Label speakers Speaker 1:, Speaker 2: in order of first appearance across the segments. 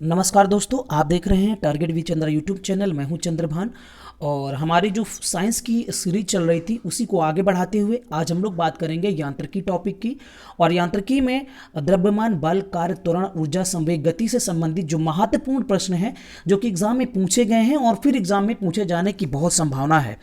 Speaker 1: नमस्कार दोस्तों, आप देख रहे हैं target V Chandra YouTube channel. मैं हूं चंद्रभान और हमारी जो साइंस की सीरीज चल रही थी उसी को आगे बढ़ाते हुए आज हम लोग बात करेंगे यांत्रिकी टॉपिक की। और यांत्रिकी में द्रव्यमान, बल, कार्य, त्वरण, ऊर्जा, संवेग, गति से संबंधित जो महत्वपूर्ण प्रश्न हैं जो कि एग्जाम में पूछे गए हैं और फिर एग्जाम में पूछे जाने की बहुत संभावना है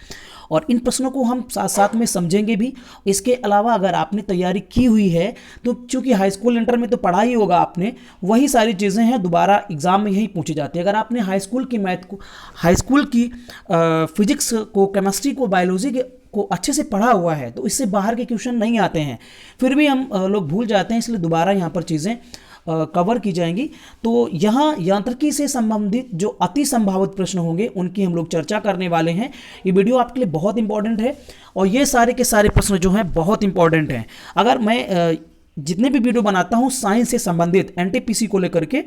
Speaker 1: और इन प्रश्नों को हम साथ साथ में समझेंगे भी। इसके अलावा अगर आपने तैयारी की हुई है तो चूंकि हाई स्कूल इंटर में तो पढ़ा ही होगा आपने, वही सारी चीज़ें हैं दोबारा एग्जाम में यही पूछी जाती है। अगर आपने हाई स्कूल की मैथ को, हाई स्कूल की फिजिक्स को, केमिस्ट्री को, बायोलॉजी को अच्छे से पढ़ा हुआ है तो इससे बाहर के क्वेश्चन नहीं आते हैं, फिर भी हम लोग भूल जाते हैं, इसलिए दोबारा यहाँ पर चीज़ें कवर की जाएंगी। तो यहाँ यांत्रिकी से संबंधित जो अति संभावित प्रश्न होंगे उनकी हम लोग चर्चा करने वाले हैं। ये वीडियो आपके लिए बहुत इंपॉर्टेंट है और ये सारे के सारे प्रश्न जो हैं बहुत इंपॉर्टेंट हैं। अगर मैं जितने भी वीडियो बनाता हूँ साइंस से संबंधित, एनटीपीसी को लेकर के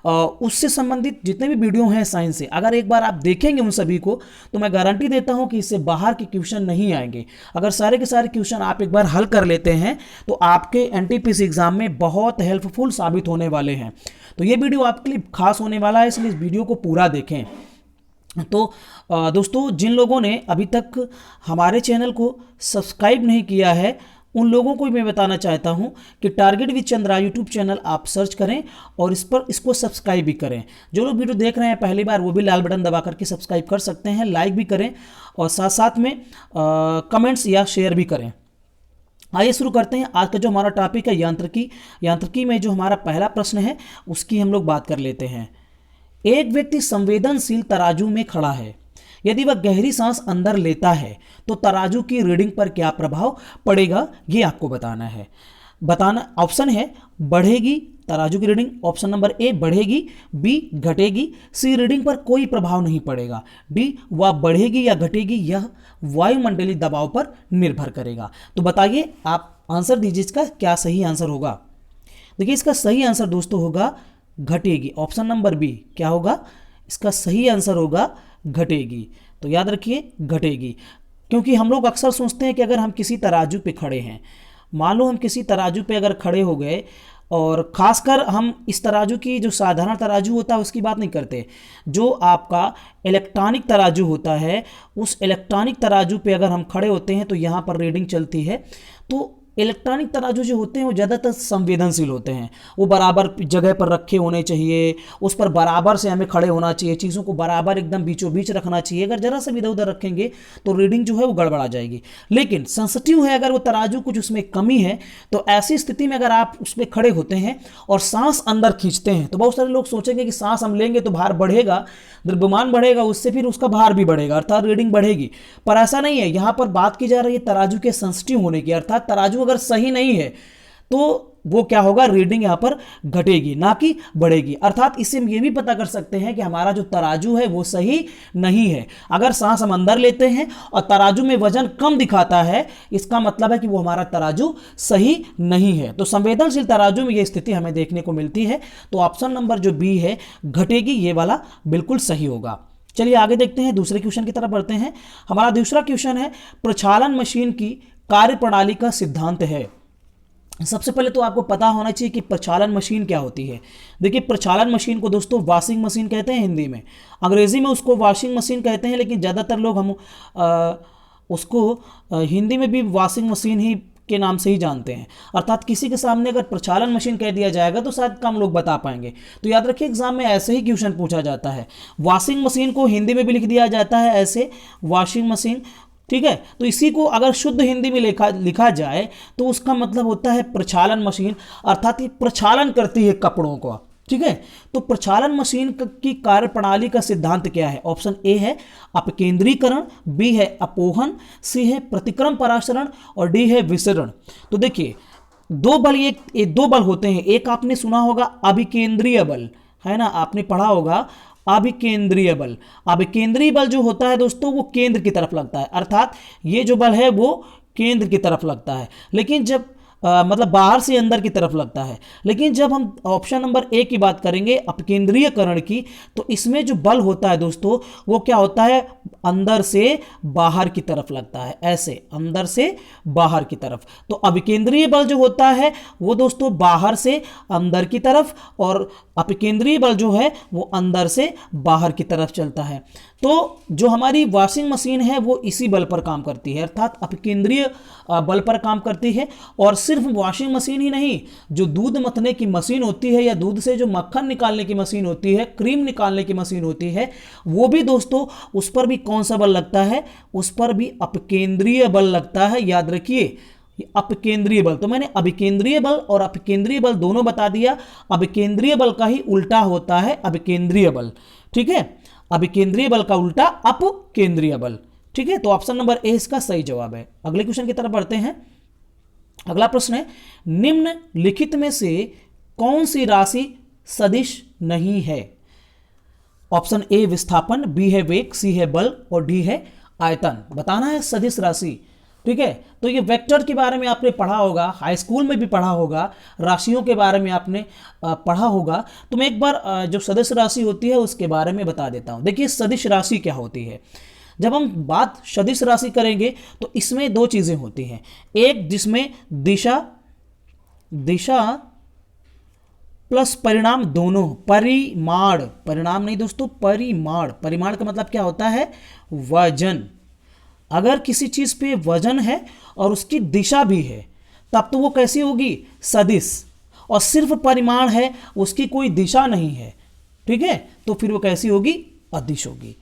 Speaker 1: उससे संबंधित जितने भी वीडियो हैं साइंस से, अगर एक बार आप देखेंगे उन सभी को तो मैं गारंटी देता हूं कि इससे बाहर के क्वेश्चन नहीं आएंगे। अगर सारे के सारे क्वेश्चन आप एक बार हल कर लेते हैं तो आपके एनटीपीसी एग्जाम में बहुत हेल्पफुल साबित होने वाले हैं। तो ये वीडियो आपके लिए खास होने वाला है, इसलिए इस वीडियो को पूरा देखें। तो दोस्तों, जिन लोगों ने अभी तक हमारे चैनल को सब्सक्राइब नहीं किया है उन लोगों को मैं बताना चाहता हूं कि target with Chandra YouTube channel आप सर्च करें और इस पर इसको सब्सक्राइब भी करें। जो लोग वीडियो देख रहे हैं पहली बार वो भी लाल बटन दबा करके सब्सक्राइब कर सकते हैं, लाइक भी करें और साथ साथ में कमेंट्स या शेयर भी करें। आइए शुरू करते हैं। आज का जो हमारा टॉपिक है यांत्रिकी। यांत्रिकी में जो हमारा पहला प्रश्न है उसकी हम लोग बात कर लेते हैं। एक व्यक्ति संवेदनशील तराजू में खड़ा है। यदि वह गहरी सांस अंदर लेता है तो तराजू की रीडिंग पर क्या प्रभाव पड़ेगा, ये आपको बताना है। ऑप्शन है बढ़ेगी तराजू की रीडिंग, ऑप्शन नंबर ए बढ़ेगी, बी घटेगी, सी रीडिंग पर कोई प्रभाव नहीं पड़ेगा, डी वह बढ़ेगी या घटेगी यह वायुमंडलीय दबाव पर निर्भर करेगा। तो बताइए, आप आंसर दीजिए, इसका क्या सही आंसर होगा। देखिए, इसका सही आंसर दोस्तों होगा घटेगी। ऑप्शन नंबर बी क्या होगा, इसका सही आंसर होगा घटेगी। तो याद रखिए घटेगी, क्योंकि हम लोग अक्सर सोचते हैं कि अगर हम किसी तराजू पे खड़े हैं, मान लो हम किसी तराजू पे अगर खड़े हो गए, और खासकर हम इस तराजू की जो साधारण तराजू होता है उसकी बात नहीं करते, जो आपका इलेक्ट्रॉनिक तराजू होता है उस इलेक्ट्रॉनिक तराजू पे अगर हम खड़े होते हैं तो यहाँ पर रीडिंग चलती है। तो इलेक्ट्रॉनिक तराजू जो होते हैं वो ज़्यादातर संवेदनशील होते हैं, वो बराबर जगह पर रखे होने चाहिए, उस पर बराबर से हमें खड़े होना चाहिए, चीज़ों को बराबर एकदम बीचों बीच रखना चाहिए। अगर जरा सा इधर उधर रखेंगे तो रीडिंग जो है वो गड़बड़ा जाएगी। लेकिन सेंसिटिव है, अगर वो तराजू कुछ उसमें कमी है तो ऐसी स्थिति में अगर आप उस पर खड़े होते हैं और सांस अंदर खींचते हैं तो बहुत सारे लोग सोचेंगे कि सांस हम लेंगे तो भार बढ़ेगा, द्रव्यमान बढ़ेगा, उससे फिर उसका भार भी बढ़ेगा अर्थात रीडिंग बढ़ेगी। पर ऐसा नहीं है। यहाँ पर बात की जा रही है तराजू के सेंसिटिव होने की, अर्थात तराजू अगर सही नहीं है तो वो क्या होगा, रीडिंग यहां पर घटेगी ना कि बढ़ेगी। अर्थात इससे हम ये भी पता कर सकते हैं कि हमारा जो तराजू है वो सही नहीं है। अगर सांस हम अंदर लेते हैं और तराजू में वजन कम दिखाता है, इसका मतलब है कि वो हमारा तराजू सही नहीं है। तो संवेदनशील तराजू में ये स्थिति हमें देखने को मिलती है। तो ऑप्शन नंबर जो बी है घटेगी, ये वाला बिल्कुल सही होगा। चलिए आगे देखते हैं, दूसरे क्वेश्चन की तरफ बढ़ते हैं। हमारा दूसरा क्वेश्चन है प्रक्षालन मशीन की कार्यप्रणाली का सिद्धांत है। सबसे पहले तो आपको पता होना चाहिए कि प्रक्षालन मशीन क्या होती है। देखिए, प्रक्षालन मशीन को दोस्तों वॉशिंग मशीन कहते हैं हिंदी में, अंग्रेजी में उसको वॉशिंग मशीन कहते हैं, लेकिन ज़्यादातर लोग हम उसको हिंदी में भी वॉशिंग मशीन ही के नाम से ही जानते हैं। अर्थात किसी के सामने अगर प्रक्षालन मशीन कह दिया जाएगा तो शायद कम लोग बता पाएंगे। तो याद रखिए, एग्जाम में ऐसे ही क्वेश्चन पूछा जाता है। वॉशिंग मशीन को हिंदी में भी लिख दिया जाता है ऐसे, वॉशिंग मशीन, ठीक है। तो इसी को अगर शुद्ध हिंदी में लिखा जाए तो उसका मतलब होता है प्रक्षालन मशीन, अर्थात ये प्रक्षालन करती है कपड़ों को, ठीक है। तो प्रक्षालन मशीन की कार्यप्रणाली का सिद्धांत क्या है। ऑप्शन ए है अपकेंद्रीकरण, बी है अपोहन, सी है प्रतिक्रम परासरण और डी है विसरण। तो देखिए, दो बल होते हैं। एक आपने सुना होगा अभिकेंद्रीय बल, है ना, आपने पढ़ा होगा अभिकेंद्रीय बल। अभिकेंद्रीय बल जो होता है दोस्तों वो केंद्र की तरफ लगता है, अर्थात ये जो बल है वो केंद्र की तरफ लगता है। लेकिन जब मतलब बाहर से अंदर की तरफ लगता है। लेकिन जब हम ऑप्शन नंबर ए की बात करेंगे अपकेंद्रीयकरण की, तो इसमें जो बल होता है दोस्तों वो क्या होता है, अंदर से बाहर की तरफ लगता है, ऐसे अंदर से बाहर की तरफ। तो अभिकेंद्रीय बल जो होता है वो दोस्तों बाहर से अंदर की तरफ, और अपकेंद्रीय बल जो है वो अंदर से बाहर की तरफ चलता है। तो जो हमारी वॉशिंग मशीन है वो इसी बल पर काम करती है, अर्थात अपकेंद्रीय बल पर काम करती है। और सिर्फ वॉशिंग मशीन ही नहीं, जो दूध मथने की मशीन होती है या दूध से जो मक्खन निकालने की मशीन होती है, क्रीम निकालने की मशीन होती है, वो भी दोस्तों उस पर भी कौन सा बल लगता है, उस पर भी अपकेंद्रीय बल लगता है। याद रखिए अपकेंद्रीय बल। तो मैंने अभिकेंद्रीय बल और अपकेंद्रीय बल दोनों बता दिया। अभिकेंद्रीय बल का ही उल्टा होता है अभिकेंद्रीय बल, ठीक है। अभिकेंद्रीय बल का उल्टा अपकेंद्रीय बल, ठीक है। तो ऑप्शन नंबर ए इसका सही जवाब है। अगले क्वेश्चन की तरफ बढ़ते हैं। अगला प्रश्न है, निम्नलिखित में से कौन सी राशि सदिश नहीं है? ऑप्शन ए विस्थापन, बी है वेग, सी है बल और डी है आयतन। बताना है सदिश राशि, ठीक है। तो ये वेक्टर के बारे में आपने पढ़ा होगा, हाई स्कूल में भी पढ़ा होगा, राशियों के बारे में आपने पढ़ा होगा। तो मैं एक बार जो सदिश राशि होती है उसके बारे में बता देता हूं। देखिए सदिश राशि क्या होती है। जब हम बात सदिश राशि करेंगे तो इसमें दो चीजें होती हैं, एक जिसमें दिशा प्लस परिमाण दोनों, परिमाण नहीं दोस्तों, परिमाण का मतलब क्या होता है, वजन। अगर किसी चीज पे वजन है और उसकी दिशा भी है तब तो वो कैसी होगी, सदिश। और सिर्फ परिमाण है, उसकी कोई दिशा नहीं है, ठीक है, तो फिर वो कैसी होगी, अदिश होगी।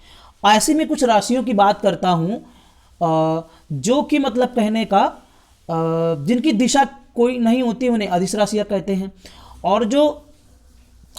Speaker 1: ऐसे में कुछ राशियों की बात करता हूं जो कि मतलब कहने का जिनकी दिशा कोई नहीं होती उन्हें अदिश राशियां कहते हैं। और जो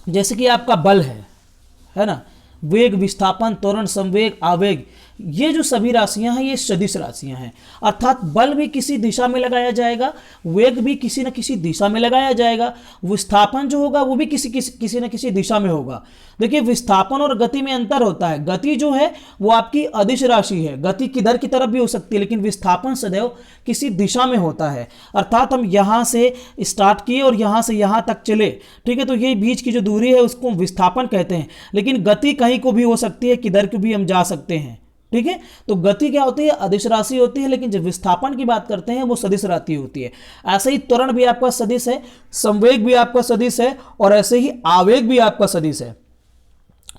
Speaker 1: जैसे कि आपका बल है ना, वेग, विस्थापन, त्वरण, संवेग, आवेग, ये जो सभी राशियां हैं ये सदिश राशियां हैं। अर्थात बल भी किसी दिशा में लगाया जाएगा, वेग भी किसी न किसी दिशा में लगाया जाएगा, विस्थापन जो होगा वो भी किसी न किसी दिशा में होगा। देखिए विस्थापन और गति में अंतर होता है। गति जो है वो आपकी अदिश राशि है, गति किधर की तरफ भी हो सकती है, लेकिन विस्थापन सदैव किसी दिशा में होता है। अर्थात हम यहां से स्टार्ट किए और यहां से यहां तक चले, ठीक है, तो ये बीच की जो दूरी है उसको विस्थापन कहते हैं। लेकिन गति कहीं को भी हो सकती है, किधर को भी हम जा सकते हैं, ठीक है। तो गति क्या होती है, अदिश राशि होती है। लेकिन जब विस्थापन की बात करते हैं वो सदिश राशि होती है। ऐसे ही त्वरण भी आपका सदिश है, संवेग भी आपका सदिश है, और ऐसे ही आवेग भी आपका सदिश है,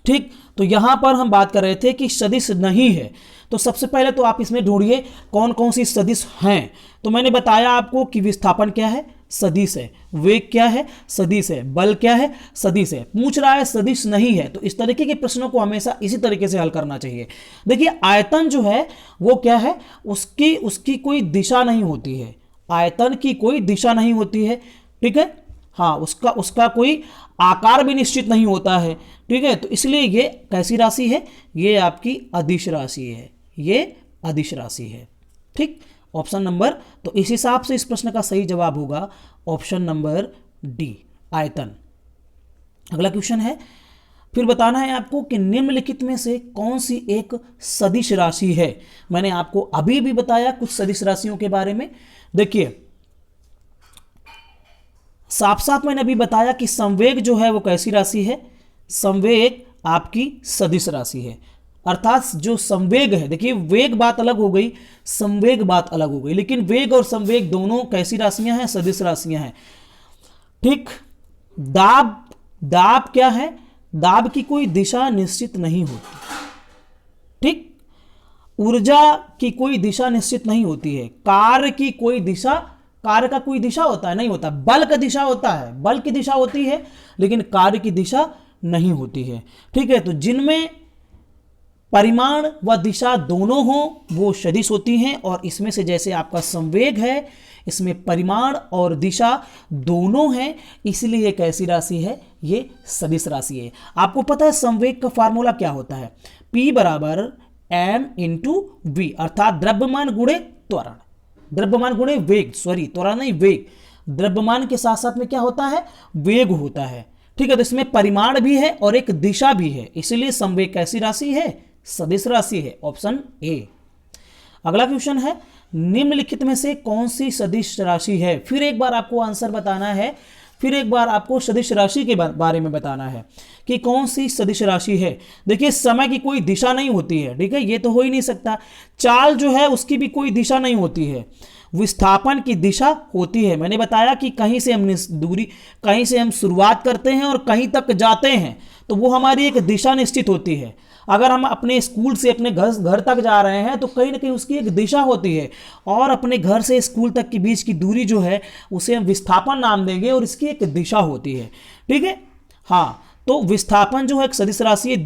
Speaker 1: ठीक। तो यहां पर हम बात कर रहे थे कि सदिश नहीं है। तो सबसे पहले तो आप इसमें ढूंढिए कौन कौन सी सदिश हैं। तो मैंने बताया आपको कि विस्थापन क्या है, सदिश है, वेग क्या है, सदिश है, बल क्या है, सदिश है। पूछ रहा है सदिश नहीं है, तो इस तरीके के प्रश्नों को हमेशा इसी तरीके से हल करना चाहिए। देखिए आयतन जो है वो क्या है, उसकी कोई दिशा नहीं होती है, आयतन की कोई दिशा नहीं होती है, ठीक है। हाँ, उसका कोई आकार भी निश्चित नहीं होता है, ठीक है। तो इसलिए ये कैसी राशि है, ये आपकी अदिश राशि है, ये अदिश राशि है, ठीक। ऑप्शन नंबर, तो इस हिसाब से इस प्रश्न का सही जवाब होगा ऑप्शन नंबर डी, आयतन। अगला क्वेश्चन है, फिर बताना है आपको कि निम्नलिखित में से कौन सी एक सदिश राशि है। मैंने आपको अभी भी बताया कुछ सदिश राशियों के बारे में। देखिए साफ साफ मैंने अभी बताया कि संवेग जो है वो कैसी राशि है, संवेग आपकी सदिश राशि है। अर्थात जो संवेग है, देखिए वेग बात अलग हो गई, संवेग बात अलग हो गई, लेकिन वेग और संवेग दोनों कैसी राशियां हैं, सदिश राशियां हैं, ठीक। दाब क्या है, दाब की कोई दिशा निश्चित नहीं होती, ठीक। ऊर्जा की कोई दिशा निश्चित नहीं होती है। कार्य की कोई दिशा, कार्य का कोई दिशा होता है, नहीं होता। बल का दिशा होता है, बल की दिशा होती है, लेकिन कार्य की दिशा नहीं होती है, ठीक है। तो जिनमें परिमाण व दिशा दोनों हो वो सदिश होती हैं। और इसमें से जैसे आपका संवेग है, इसमें परिमाण और दिशा दोनों हैं, इसलिए एक ऐसी राशि है, ये सदिश राशि है। आपको पता है संवेग का फार्मूला क्या होता है, P बराबर m इंटू वी, अर्थात द्रव्यमान गुणे त्वरण, द्रव्यमान गुणे वेग, सॉरी त्वरण नहीं वेग, द्रव्यमान के साथ साथ में क्या होता है, वेग होता है, ठीक है। तो इसमें परिमाण भी है और एक दिशा भी है, इसलिए संवेग कैसी राशि है, सदिश राशि है, ऑप्शन ए। अगला क्वेश्चन है, निम्नलिखित में से कौन सी सदिश राशि है? फिर एक बार आपको आंसर बताना है, फिर एक बार आपको सदिश राशि के बारे में बताना है कि कौन सी सदिश राशि है। देखिए समय की कोई दिशा नहीं होती है, ठीक है, ये तो हो ही नहीं सकता। चाल जो है उसकी भी कोई दिशा नहीं होती है, विस्थापन की दिशा होती है। मैंने बताया कि कहीं से हम दूरी, कहीं से हम शुरुआत करते हैं और कहीं तक जाते हैं, तो वो हमारी एक दिशा निश्चित होती है। अगर हम अपने स्कूल से अपने घर तक जा रहे हैं तो कहीं ना कहीं उसकी एक दिशा होती है, और अपने घर से स्कूल तक के बीच की दूरी जो है उसे हम विस्थापन नाम देंगे, और इसकी एक दिशा होती है, ठीक है। हाँ, तो विस्थापन जो है एक सदिश राशि है।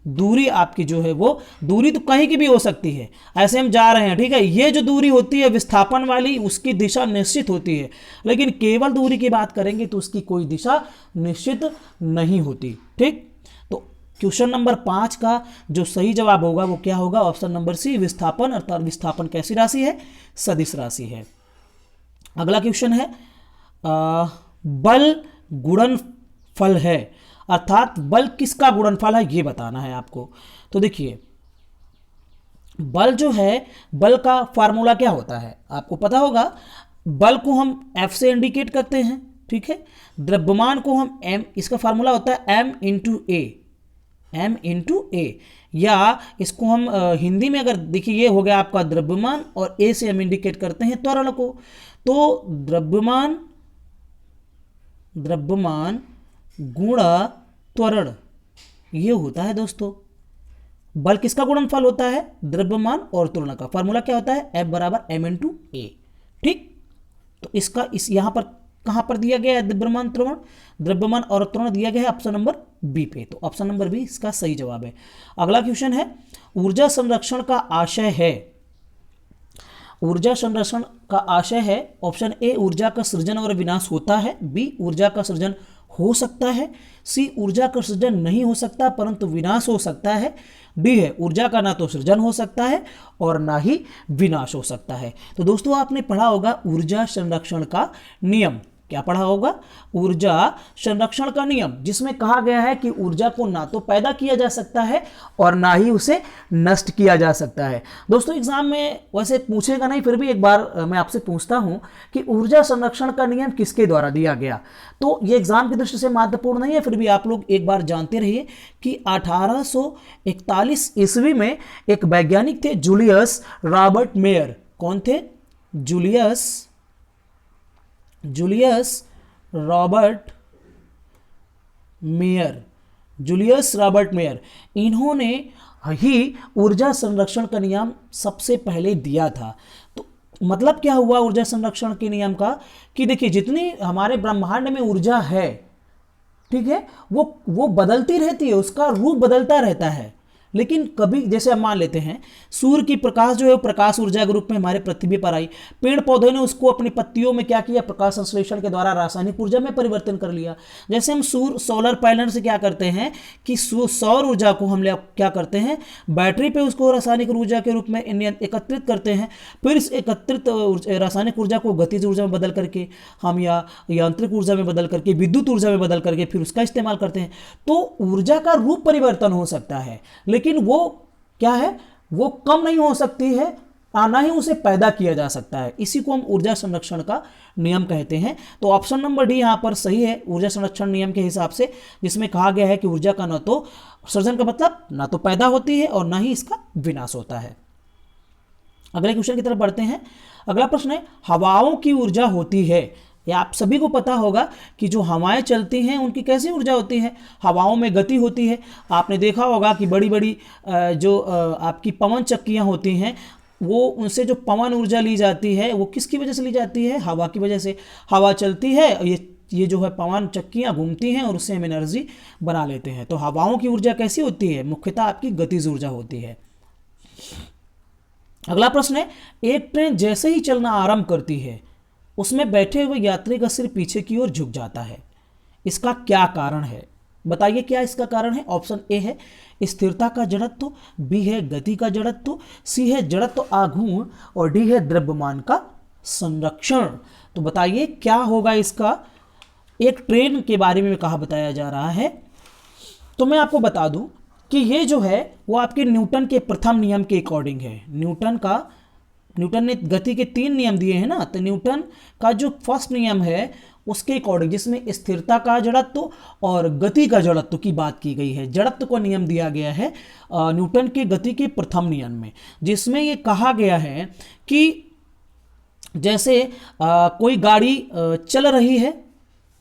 Speaker 1: दूरी आपकी जो है वो दूरी तो कहीं की भी हो सकती है, ऐसे हम जा रहे हैं, ठीक है, ये जो दूरी होती है विस्थापन वाली, उसकी दिशा निश्चित होती है। लेकिन केवल दूरी की बात करेंगे तो उसकी कोई दिशा निश्चित नहीं होती, ठीक। तो क्वेश्चन नंबर 5 का जो सही जवाब होगा वो क्या होगा? ऑप्शन नंबर सी, विस्थापन। अर्थात विस्थापन कैसी राशि है? सदिश राशि है। अगला क्वेश्चन है बल गुणनफल है, अर्थात बल किसका गुणनफल है ये बताना है आपको। तो देखिए बल जो है, बल का फार्मूला क्या होता है आपको पता होगा। बल को हम F से इंडिकेट करते हैं, ठीक है। द्रव्यमान को हम M, इसका फार्मूला होता है M इंटू ए, या इसको हम हिंदी में अगर देखिए, ये हो गया आपका द्रव्यमान, और A से हम इंडिकेट करते हैं त्वरण को। तो द्रव्यमान गुणा त्वरण, ये होता है दोस्तों बल किसका गुणनफल होता है? द्रव्यमान और त्वरण का। फार्मूला क्या होता है? F बराबर M इंटू ए, ठीक। तो इसका इस यहां पर कहां पर दिया गया है? द्रव्यमान और त्वरण दिया गया है ऑप्शन नंबर बी पे। तो ऑप्शन नंबर बी इसका सही जवाब है। अगला क्वेश्चन है ऊर्जा संरक्षण का आशय है। ऊर्जा संरक्षण का आशय है, ऑप्शन ए ऊर्जा का सृजन और विनाश होता है, बी ऊर्जा का सृजन हो सकता है, सी ऊर्जा का सृजन नहीं हो सकता परंतु विनाश हो सकता है, डी है ऊर्जा का ना तो सृजन हो सकता है और ना ही विनाश हो सकता है। तो दोस्तों आपने पढ़ा होगा ऊर्जा संरक्षण का नियम। क्या पढ़ा होगा? ऊर्जा संरक्षण का नियम, जिसमें कहा गया है कि ऊर्जा को ना तो पैदा किया जा सकता है और ना ही उसे नष्ट किया जा सकता है। दोस्तों एग्जाम में वैसे पूछेगा नहीं, फिर भी एक बार मैं आपसे पूछता हूं कि ऊर्जा संरक्षण का नियम किसके द्वारा दिया गया। तो ये एग्जाम की दृष्टि से महत्वपूर्ण नहीं है, फिर भी आप लोग एक बार जानते रहिए कि 1841 ईस्वी में एक वैज्ञानिक थे जूलियस रॉबर्ट मेयर। कौन थे? जूलियस रॉबर्ट मेयर, इन्होंने ही ऊर्जा संरक्षण का नियम सबसे पहले दिया था। तो मतलब क्या हुआ ऊर्जा संरक्षण के नियम का कि देखिए जितनी हमारे ब्रह्मांड में ऊर्जा है, ठीक है, वो बदलती रहती है, उसका रूप बदलता रहता है। लेकिन कभी जैसे हम मान लेते हैं सूर्य की प्रकाश जो है वो प्रकाश ऊर्जा के रूप में हमारे पृथ्वी पर आई, पेड़ पौधों ने उसको अपनी पत्तियों में क्या किया? प्रकाश संश्लेषण के द्वारा रासायनिक ऊर्जा में परिवर्तन कर लिया। जैसे हम सोलर पैनल से क्या करते हैं कि सौर ऊर्जा को हम क्या करते हैं? बैटरी पे उसको रासायनिक ऊर्जा के रूप में एकत्रित करते हैं, फिर इस एकत्रित रासायनिक ऊर्जा को गतिज ऊर्जा में बदल करके हम या यांत्रिक ऊर्जा में बदल करके, विद्युत ऊर्जा में बदल करके फिर उसका इस्तेमाल करते हैं। तो ऊर्जा का रूप परिवर्तन हो सकता है, लेकिन वो क्या है? वो कम नहीं हो सकती है, ना ही उसे पैदा किया जा सकता है। इसी को हम ऊर्जा संरक्षण का नियम कहते हैं। तो ऑप्शन नंबर डी यहां पर सही है ऊर्जा संरक्षण नियम के हिसाब से, जिसमें कहा गया है कि ऊर्जा का न तो सृजन का मतलब ना तो पैदा होती है और ना ही इसका विनाश होता है। अगले क्वेश्चन की तरफ बढ़ते हैं। अगला प्रश्न है हवाओं की ऊर्जा होती है। या आप सभी को पता होगा कि जो हवाएं चलती हैं उनकी कैसी ऊर्जा होती है? हवाओं में गति होती है। आपने देखा होगा कि बड़ी बड़ी जो आपकी पवन चक्कियां होती हैं, वो उनसे जो पवन ऊर्जा ली जाती है वो किसकी वजह से ली जाती है? हवा की वजह से। हवा चलती है, ये जो है पवन चक्कियां घूमती हैं और उससे हम एनर्जी बना लेते हैं। तो हवाओं की ऊर्जा कैसी होती है? मुख्यतः आपकी गतिज ऊर्जा होती है। अगला प्रश्न है एक ट्रेन जैसे ही चलना आरंभ करती है उसमें बैठे हुए यात्री का सिर पीछे की ओर झुक जाता है, इसका क्या कारण है? बताइए क्या इसका कारण है? ऑप्शन ए है स्थिरता का जड़त्व, बी है गति का जड़त्व, सी है जड़त्व आघूर्ण और डी है द्रव्यमान का संरक्षण। तो बताइए क्या होगा इसका? एक ट्रेन के बारे में कहा बताया जा रहा है। तो मैं आपको बता दूं कि ये जो है वो आपके न्यूटन के प्रथम नियम के अकॉर्डिंग है। न्यूटन का न्यूटन ने गति के 3 नियम दिए हैं ना, तो न्यूटन का जो फर्स्ट नियम है उसके अकॉर्डिंग, जिसमें स्थिरता का जड़त्व और गति का जड़त्व की बात की गई है, जड़त्व को नियम दिया गया है न्यूटन के गति के प्रथम नियम में, जिसमें ये कहा गया है कि जैसे कोई गाड़ी चल रही है,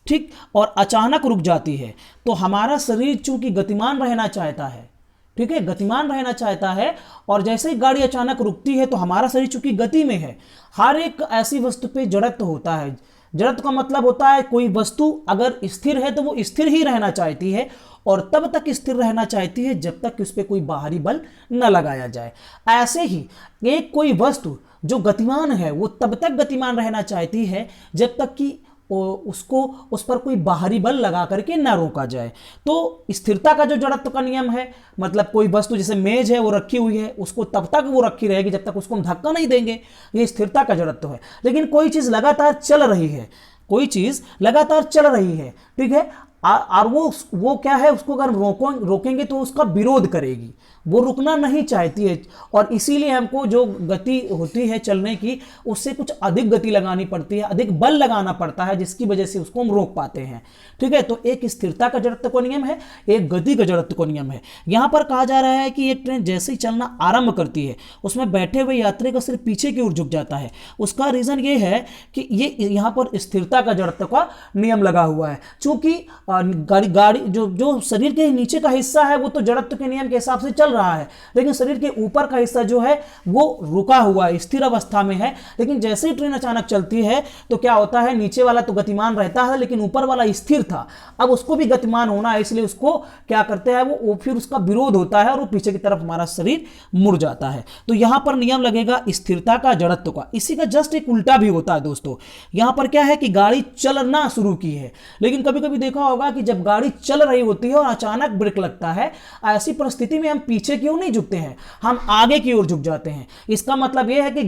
Speaker 1: ठीक, और अचानक रुक जाती है, तो हमारा शरीर चूंकि गतिमान रहना चाहता है, ठीक है, गतिमान रहना चाहता है, और जैसे ही गाड़ी अचानक रुकती है तो हमारा शरीर चूंकि गति में है, हर एक ऐसी वस्तु पे जड़त्व होता है। जड़त्व का मतलब होता है कोई वस्तु अगर स्थिर है तो वो स्थिर ही रहना चाहती है, और तब तक स्थिर रहना चाहती है जब तक उस पर कोई बाहरी बल न लगाया जाए। ऐसे ही एक कोई वस्तु जो गतिमान है वो तब तक गतिमान रहना चाहती है जब तक कि उसको उस पर कोई बाहरी बल लगा करके ना रोका जाए। तो स्थिरता का जो जड़त्व का नियम है, मतलब कोई वस्तु जैसे मेज है वो रखी हुई है, उसको तब तक वो रखी रहेगी जब तक उसको हम धक्का नहीं देंगे, ये स्थिरता का जड़त्व है। लेकिन कोई चीज लगातार चल रही है, कोई चीज लगातार चल रही है, ठीक है, और वो क्या है, उसको अगर रोकेंगे तो उसका विरोध करेगी, वो रुकना नहीं चाहती है, और इसीलिए हमको जो गति होती है चलने की उससे कुछ अधिक गति लगानी पड़ती है, अधिक बल लगाना पड़ता है, जिसकी वजह से उसको हम रोक पाते हैं। ठीक है, तो एक स्थिरता का जड़त्व का नियम है, एक गति का जड़त्व का नियम है। यहां पर कहा जा रहा है कि एक ट्रेन जैसे ही चलना आरंभ करती है उसमें बैठे हुए यात्री का सिर्फ पीछे की ओर झुक जाता है। उसका रीजन ये है कि ये यहां पर स्थिरता का जड़त्व का नियम लगा हुआ है। चूंकि गाड़ी जो शरीर के नीचे का हिस्सा है वो तो जड़त्व के नियम के हिसाब से चल रहा है, लेकिन शरीर के ऊपर का हिस्सा जो है वो रुका हुआ है, स्थिर अवस्था में है। लेकिन जैसे ही ट्रेन अचानक चलती है तो क्या होता है, नीचे वाला तो गतिमान रहता है लेकिन ऊपर वाला स्थिर था, अब उसको भी गतिमान होना है, इसलिए उसको क्या करते हैं वो फिर उसका विरोध होता है और वो पीछे की तरफ हमारा शरीर मुड़ जाता है। तो यहां पर नियम लगेगा स्थिरता का जड़त्व का। इसी का जस्ट एक उल्टा भी होता है दोस्तों। यहां पर क्या है कि गाड़ी चलना शुरू की है, लेकिन कभी कभी देखा होगा कि जब गाड़ी चल रही होती है और अचानक ब्रेक लगता है, ऐसी परिस्थिति में हम पीछे की ओर नहीं झुकते हैं, हम आगे की ओर झुक जाते हैं। इसका मतलब यह है कि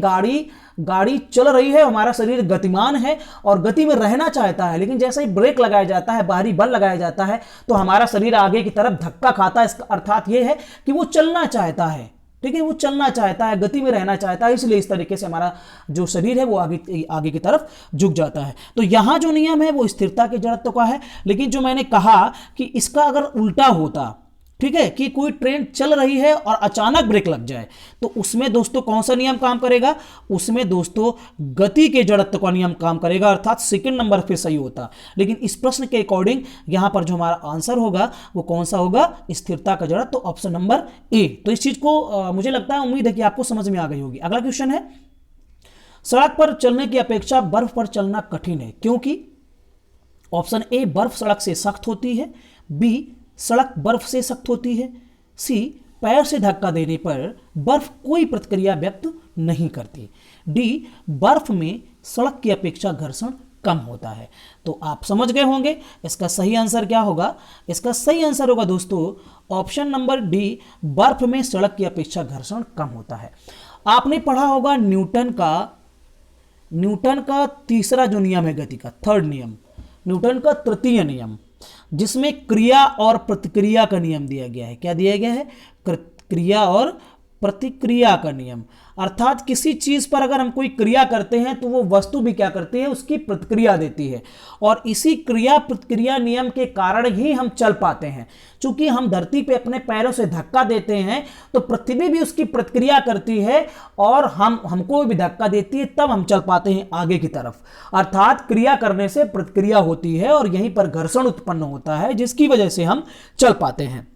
Speaker 1: गाड़ी चल रही है, हमारा शरीर गतिमान है और गति में रहना चाहता है, लेकिन जैसे ही ब्रेक लगाया जाता है, बाहरी बल लगाया जाता है, तो हमारा शरीर आगे की तरफ धक्का खाता है। इसका अर्थात यह है कि वो चलना चाहता है, ठीक है, वो चलना चाहता है, गति में रहना चाहता है, इसलिए इस तरीके से हमारा जो शरीर है वो आगे की तरफ झुक जाता है। तो यहां जो नियम है वो स्थिरता के जड़त्व का है। लेकिन जो मैंने कहा कि इसका अगर उल्टा होता, ठीक है, कि कोई ट्रेन चल रही है और अचानक ब्रेक लग जाए, तो उसमें दोस्तों कौन सा नियम काम करेगा? उसमें दोस्तों गति के जड़त्व का नियम काम करेगा, अर्थात सेकंड नंबर फिर सही होता। लेकिन इस प्रश्न के अकॉर्डिंग यहां पर जो हमारा आंसर होगा वो कौन सा होगा? स्थिरता का जड़त्व, तो ऑप्शन नंबर ए। तो इस चीज को मुझे लगता है, उम्मीद है कि आपको समझ में आ गई होगी। अगला क्वेश्चन है, सड़क पर चलने की अपेक्षा बर्फ पर चलना कठिन है, क्योंकि ऑप्शन ए बर्फ सड़क से सख्त होती है, बी सड़क बर्फ से सख्त होती है, सी पैर से धक्का देने पर बर्फ कोई प्रतिक्रिया व्यक्त नहीं करती, डी बर्फ में सड़क की अपेक्षा घर्षण कम होता है। तो आप समझ गए होंगे इसका सही आंसर क्या होगा। इसका सही आंसर होगा दोस्तों ऑप्शन नंबर डी, बर्फ में सड़क की अपेक्षा घर्षण कम होता है। आपने पढ़ा होगा न्यूटन का तीसरा जो नियम है गति का, थर्ड नियम, न्यूटन का तृतीय नियम, जिसमें क्रिया और प्रतिक्रिया का नियम दिया गया है। क्या दिया गया है? क्रिया और प्रतिक्रिया का नियम। अर्थात किसी चीज पर अगर हम कोई क्रिया करते हैं तो वो वस्तु भी क्या करती है? उसकी प्रतिक्रिया देती है, और इसी क्रिया प्रतिक्रिया नियम के कारण ही हम चल पाते हैं। चूंकि हम धरती पे अपने पैरों से धक्का देते हैं तो पृथ्वी भी उसकी प्रतिक्रिया करती है और हमको भी धक्का देती है, तब हम चल पाते हैं आगे की तरफ। अर्थात क्रिया करने से प्रतिक्रिया होती है और यहीं पर घर्षण उत्पन्न होता है, जिसकी वजह से हम चल पाते हैं।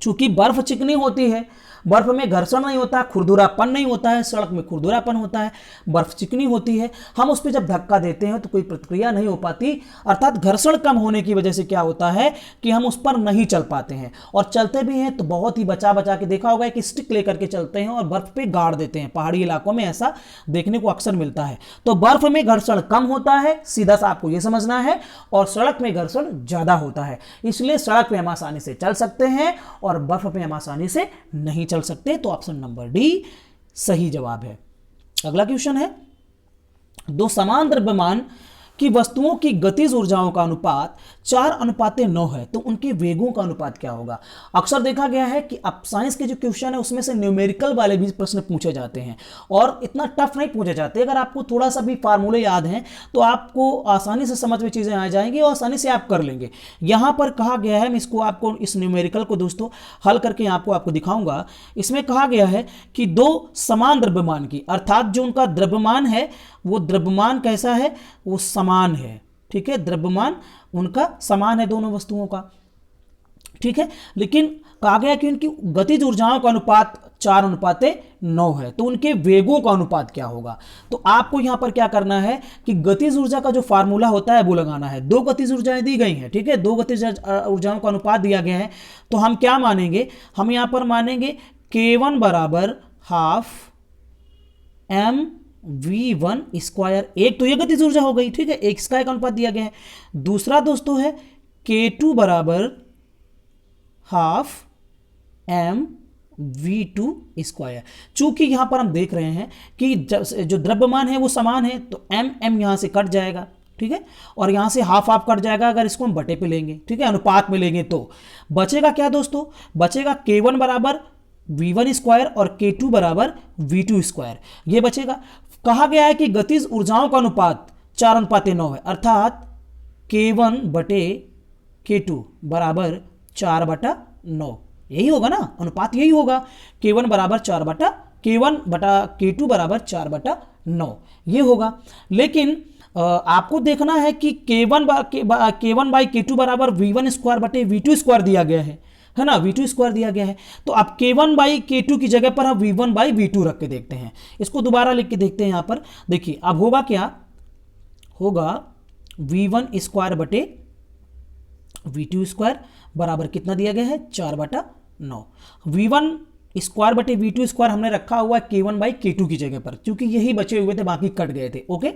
Speaker 1: चूंकि बर्फ चिकनी होती है, बर्फ में घर्षण नहीं होता, खुरदुरापन नहीं होता है, सड़क में खुरदुरापन होता है। बर्फ चिकनी होती है, हम उस पर जब धक्का देते हैं तो कोई प्रतिक्रिया नहीं हो पाती, अर्थात घर्षण कम होने की वजह से क्या होता है कि हम उस पर नहीं चल पाते हैं, और चलते भी हैं तो बहुत ही बचा बचा के। देखा होगा कि स्टिक लेकर के चलते हैं और बर्फ पे गाड़ देते हैं, पहाड़ी इलाकों में ऐसा देखने को अक्सर मिलता है। तो बर्फ में घर्षण कम होता है, सीधा सा आपको यह समझना है, और सड़क में घर्षण ज्यादा होता है, इसलिए सड़क में हम आसानी से चल सकते हैं और बर्फ में हम आसानी से नहीं चल सकते। तो ऑप्शन नंबर डी सही जवाब है। अगला क्वेश्चन है, दो समान द्रव्यमान कि वस्तुओं की गतिज ऊर्जाओं का अनुपात 4:9 है तो उनके वेगों का अनुपात क्या होगा। अक्सर देखा गया है कि अब साइंस के जो क्वेश्चन है उसमें से न्यूमेरिकल वाले भी प्रश्न पूछे जाते हैं और इतना टफ नहीं पूछे जाते। अगर आपको थोड़ा सा भी फार्मूले याद हैं तो आपको आसानी से समझ में चीज़ें आ जाएंगी और आसानी से आप कर लेंगे। यहाँ पर कहा गया है, मैं इसको आपको इस न्यूमेरिकल को दोस्तों हल करके आपको दिखाऊंगा। इसमें कहा गया है कि दो समान द्रव्यमान की, अर्थात जो उनका द्रव्यमान है वो द्रव्यमान कैसा है, वो समान है। ठीक है, द्रव्यमान उनका समान है दोनों वस्तुओं का। ठीक है, लेकिन कहा गया कि उनकी गतिज ऊर्जाओं का अनुपात 4:9 है तो उनके वेगों का अनुपात क्या होगा। तो आपको यहां पर क्या करना है कि गतिज ऊर्जा का जो फार्मूला होता है वो लगाना है। दो गतिज ऊर्जाएं दी गई हैं, ठीक है, दो गतिज ऊर्जाओं का अनुपात दिया गया है तो हम क्या मानेंगे, हम यहां पर मानेंगे K1 बराबर हाफ mv1 स्क्वायर। एक तो ये गतिज ऊर्जा हो गई, ठीक है, एक इसका एक अनुपात दिया गया है। दूसरा दोस्तों है K2 बराबर हाफ mv2 स्क्वायर। चूंकि यहां पर हम देख रहे हैं कि जो द्रव्यमान है वो समान है तो m यहां से कट जाएगा, ठीक है, और यहां से हाफ हाफ कट जाएगा अगर इसको हम बटे पे लेंगे, ठीक है, अनुपात में लेंगे तो बचेगा क्या दोस्तों, बचेगा K1 बराबर v1 स्क्वायर और K2 बराबर v2 स्क्वायर, ये बचेगा। कहा गया है कि गतिज ऊर्जाओं का अनुपात 4:9 है, अर्थात K1 बटे K2 बराबर 4/9, यही होगा ना, अनुपात यही होगा। K1 बराबर K1 बटा K2 बराबर 4/9 ये होगा। लेकिन आपको देखना है कि K1 बाई K2 बराबर v1 स्क्वायर बटे v2 स्क्वायर दिया गया है ना, v2 स्क्वायर दिया गया है। तो अब K1 बाई K2 की जगह पर हम v1 बाई v2 रख के देखते हैं। इसको दोबारा लिख के देखते हैं। यहाँ पर देखिए अब होगा क्या, होगा v1 स्क्वायर बटे v2 स्क्वायर बराबर कितना दिया गया है 4/9। v1 स्क्वायर बटे v2 स्क्वायर हमने रखा हुआ है K1 बाई K2 की जगह पर, क्योंकि यही बचे हुए थे, बाकी कट गए थे। ओके,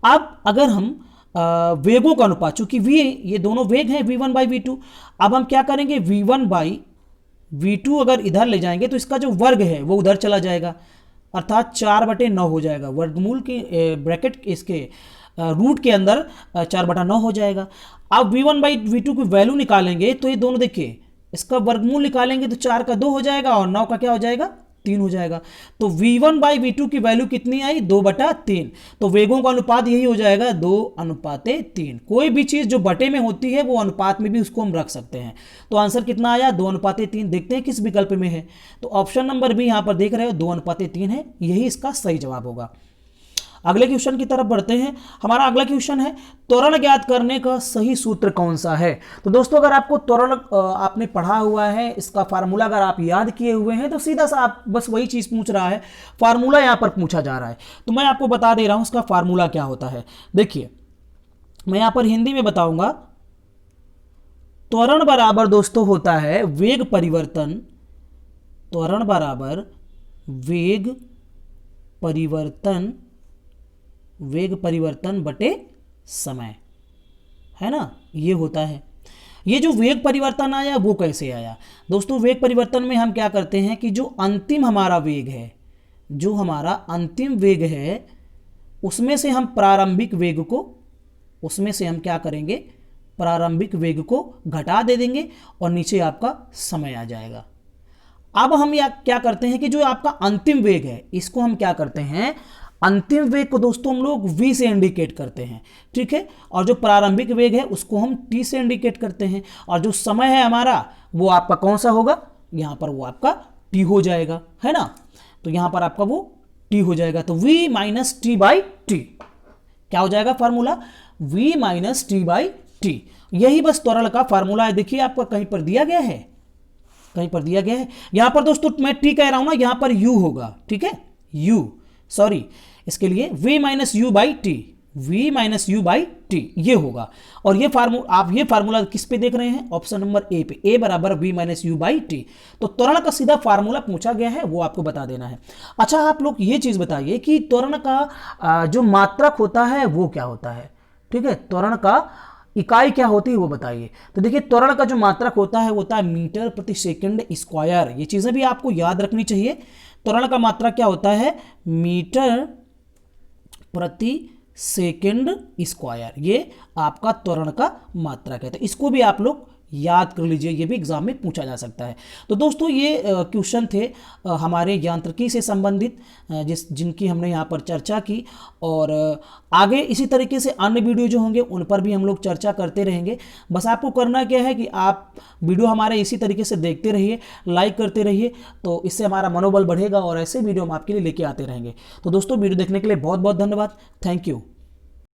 Speaker 1: अब अगर हम वेगों का अनुपात, चूंकि ये दोनों वेग हैं v1 बाई v2, अब हम क्या करेंगे v1 बाई v2 अगर इधर ले जाएंगे तो इसका जो वर्ग है वो उधर चला जाएगा, अर्थात 4/9 हो जाएगा। वर्गमूल के ब्रैकेट इसके रूट के अंदर 4/9 हो जाएगा। अब v1 बाई v2 की वैल्यू निकालेंगे तो ये दोनों देखिए, इसका वर्गमूल निकालेंगे तो 4 का 2 हो जाएगा और 9 का क्या हो जाएगा 3 हो जाएगा। तो v1 बाई v2 की वैल्यू कितनी आई 2/3। तो वेगों का अनुपात यही हो जाएगा 2:3। कोई भी चीज़ जो बटे में होती है वो अनुपात में भी उसको हम रख सकते हैं। तो आंसर कितना आया 2:3। देखते हैं किस विकल्प में है, तो ऑप्शन नंबर बी यहाँ पर देख रहे हो 2:3 है, यही इसका सही जवाब होगा। अगले क्वेश्चन की तरफ बढ़ते हैं। हमारा अगला क्वेश्चन है त्वरण ज्ञात करने का सही सूत्र कौन सा है। तो दोस्तों अगर आपको त्वरण आपने पढ़ा हुआ है, इसका फार्मूला अगर आप याद किए हुए हैं तो सीधा सा आप बस वही चीज़ पूछ रहा है, फार्मूला यहाँ पर पूछा जा रहा है। तो मैं आपको बता दे रहा हूँ इसका फार्मूला क्या होता है। देखिए मैं यहाँ पर हिंदी में बताऊंगा। त्वरण बराबर दोस्तों होता है वेग परिवर्तन, त्वरण बराबर वेग परिवर्तन बटे समय, है ना, ये होता है। ये जो वेग परिवर्तन आया वो कैसे आया दोस्तों, वेग परिवर्तन में हम क्या करते हैं कि जो अंतिम हमारा वेग है, जो हमारा अंतिम वेग है उसमें से हम प्रारंभिक वेग को, उसमें से हम क्या करेंगे प्रारंभिक वेग को घटा दे देंगे और नीचे आपका समय आ जाएगा। अब हम क्या करते हैं कि जो आपका अंतिम वेग है इसको हम क्या करते हैं, अंतिम वेग को दोस्तों हम लोग v से इंडिकेट करते हैं, ठीक है, और जो प्रारंभिक वेग है उसको हम t से इंडिकेट करते हैं, और जो समय है हमारा वो आपका कौन सा होगा, यहाँ पर वो आपका t हो जाएगा, है ना। तो यहाँ पर आपका वो t हो जाएगा। तो v minus T by T क्या हो जाएगा formula, v minus T by T. यही बस त्वरण का फार्मूला है। देखिए आपका कहीं पर दिया गया है, कहीं पर दिया गया है, यहाँ पर दोस्तों मैं t कह रहा हूँ ना, यहाँ पर u होगा, ठीक है, u सॉरी, इसके लिए v minus you by T, v minus you by T ये होगा। और ये फार्मूला, आप ये फार्मूला किस पे देख रहे हैं, ऑप्शन नंबर ए पे, a बराबर v minus you by T. तो त्वरण का सीधा फार्मूला पूछा गया है, वो आपको बता देना है। अच्छा आप लोग ये चीज बताइए कि त्वरण का जो मात्रक होता है वो क्या होता है, ठीक है, त्वरण का इकाई क्या होती है वो बताइए। तो देखिए त्वरण का जो मात्रक होता है वो होता है मीटर प्रति सेकंड स्क्वायर। ये चीजें भी आपको याद रखनी चाहिए। त्वरण का मात्रक क्या होता है, मीटर प्रति सेकेंड स्क्वायर, ये आपका त्वरण का मात्रक है। तो इसको भी आप लोग याद कर लीजिए, ये भी एग्जाम में पूछा जा सकता है। तो दोस्तों ये क्वेश्चन थे हमारे यांत्रिकी से संबंधित, जिनकी हमने यहाँ पर चर्चा की। और आगे इसी तरीके से अन्य वीडियो जो होंगे उन पर भी हम लोग चर्चा करते रहेंगे। बस आपको करना क्या है कि आप वीडियो हमारे इसी तरीके से देखते रहिए, लाइक करते रहिए, तो इससे हमारा मनोबल बढ़ेगा और ऐसे वीडियो हम आपके लिए लेके आते रहेंगे। तो दोस्तों वीडियो देखने के लिए बहुत बहुत धन्यवाद। Thank you.